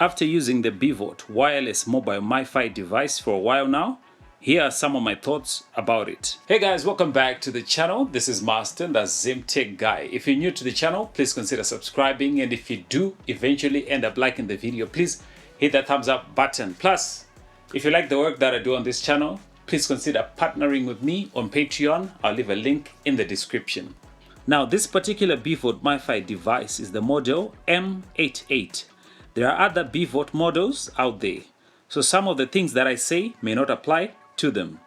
After using the BVOT Wireless Mobile Mifi device for a while now, here are some of my thoughts about it. Hey guys, welcome back to the channel. This is Master, the Tech guy. If you're new to the channel, please consider subscribing, and if you do eventually end up liking the video, please hit that thumbs up button. Plus, if you like the work that I do on this channel, please consider partnering with me on Patreon. I'll leave a link in the description. Now, this particular BVOT Mifi device is the model M88. There are other BVOT models out there, so some of the things that I say may not apply to them.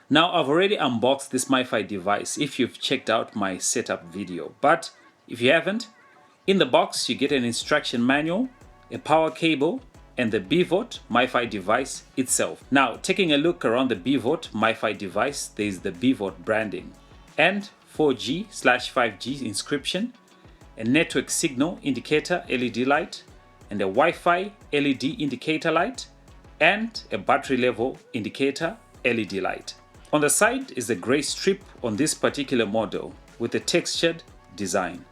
Now, I've already unboxed this Mifi device if you've checked out my setup video, but if you haven't, in the box you get an instruction manual, a power cable, and the BVOT Mifi device itself. Now, taking a look around the BVOT Mifi device, there is the BVOT branding and 4G/5G inscription, a network signal indicator LED light, and a Wi-Fi LED indicator light, and a battery level indicator LED light. On the side is a grey strip on this particular model with a textured design.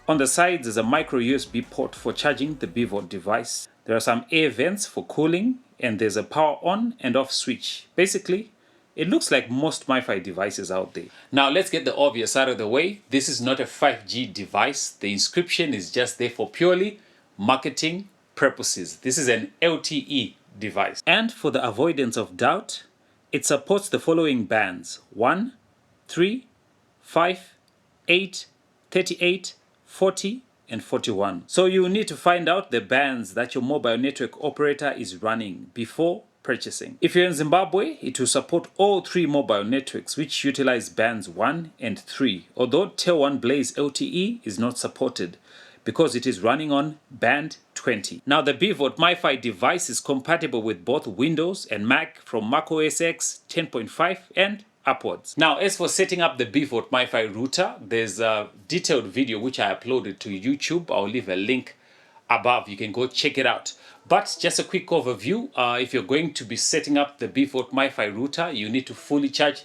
On the sides is a micro USB port for charging the BVOT device. There are some air vents for cooling, and there's a power on and off switch. Basically, it looks like most Mifi devices out there. Now let's get the obvious out of the way. This is not a 5G device. The inscription is just there for purely marketing purposes. This is an LTE device. And for the avoidance of doubt, it supports the following bands: 1, 3, 5, 8, 38, 40, and 41. So you will need to find out the bands that your mobile network operator is running before purchasing. If you're in Zimbabwe, it will support all 3 mobile networks which utilize bands 1 and 3, although Tier 1 Blaze LTE is not supported because it is running on band 20. Now, the BVOT Mifi device is compatible with both Windows and Mac from macOS X 10.5 and upwards. Now, as for setting up the BVOT Mifi router, there's a detailed video which I uploaded to YouTube. I'll leave a link above. You can go check it out. But just a quick overview, if you're going to be setting up the BVOT Mifi router, you need to fully charge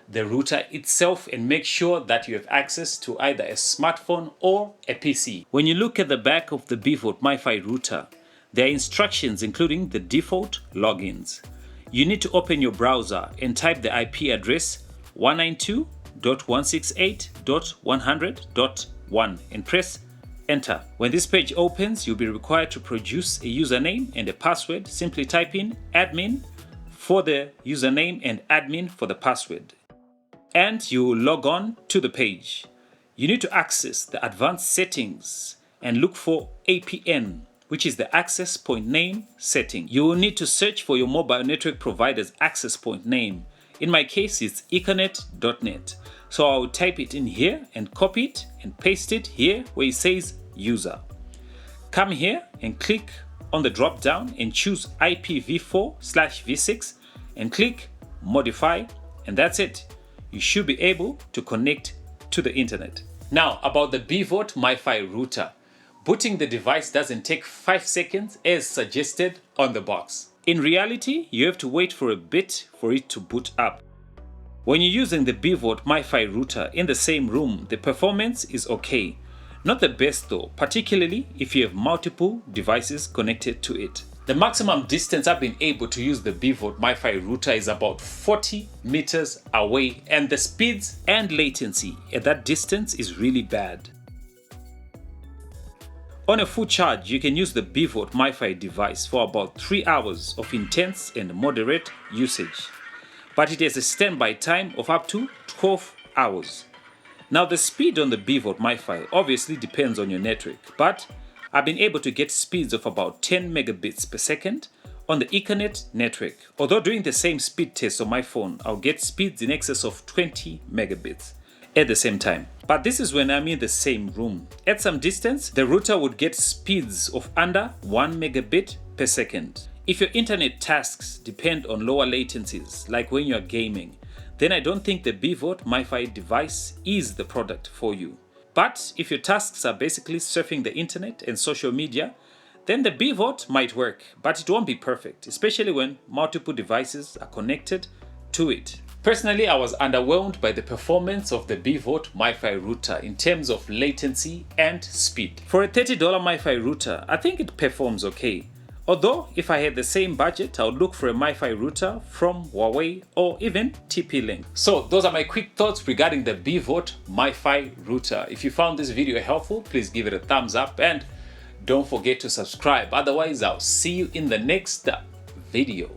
the router itself and make sure that you have access to either a smartphone or a PC. When you look at the back of the BVOT Mifi router, there are instructions including the default logins. You need to open your browser and type the IP address 192.168.100.1 and press enter. When this page opens, you'll be required to produce a username and a password. Simply type in admin for the username and admin for the password, and you will log on to the page. You need to access the advanced settings and look for APN, which is the access point name setting. You will need to search for your mobile network provider's access point name. In my case, it's ethernet.net. So I'll type it in here and copy it and paste it here where it says user. Come here and click on the drop down and choose IPv4/v6 and click modify, and that's it. You should be able to connect to the internet. Now, about the BVOT Mifi router. Booting the device doesn't take 5 seconds as suggested on the box. In reality, you have to wait for a bit for it to boot up. When you're using the BVOT Mifi router in the same room, the performance is okay. Not the best though, particularly if you have multiple devices connected to it. The maximum distance I've been able to use the BVOT Mifi router is about 40 meters away, and the speeds and latency at that distance is really bad. On a full charge, you can use the BVOT Mifi device for about 3 hours of intense and moderate usage, but it has a standby time of up to 12 hours. Now, the speed on the BVOT Mifi obviously depends on your network, but I've been able to get speeds of about 10 megabits per second on the Ethernet network. Although doing the same speed test on my phone, I'll get speeds in excess of 20 megabits at the same time. But this is when I'm in the same room. At some distance, the router would get speeds of under 1 megabit per second. If your internet tasks depend on lower latencies, like when you're gaming, then I don't think the BVOT Mifi device is the product for you. But if your tasks are basically surfing the internet and social media, then the BVOT might work, but it won't be perfect, especially when multiple devices are connected to it. Personally, I was underwhelmed by the performance of the BVOT Mifi router in terms of latency and speed. For a $30 Mifi router, I think it performs okay. Although, if I had the same budget, I would look for a Mifi router from Huawei or even TP-Link. So those are my quick thoughts regarding the BVOT Mifi router. If you found this video helpful, please give it a thumbs up and don't forget to subscribe. Otherwise, I'll see you in the next video.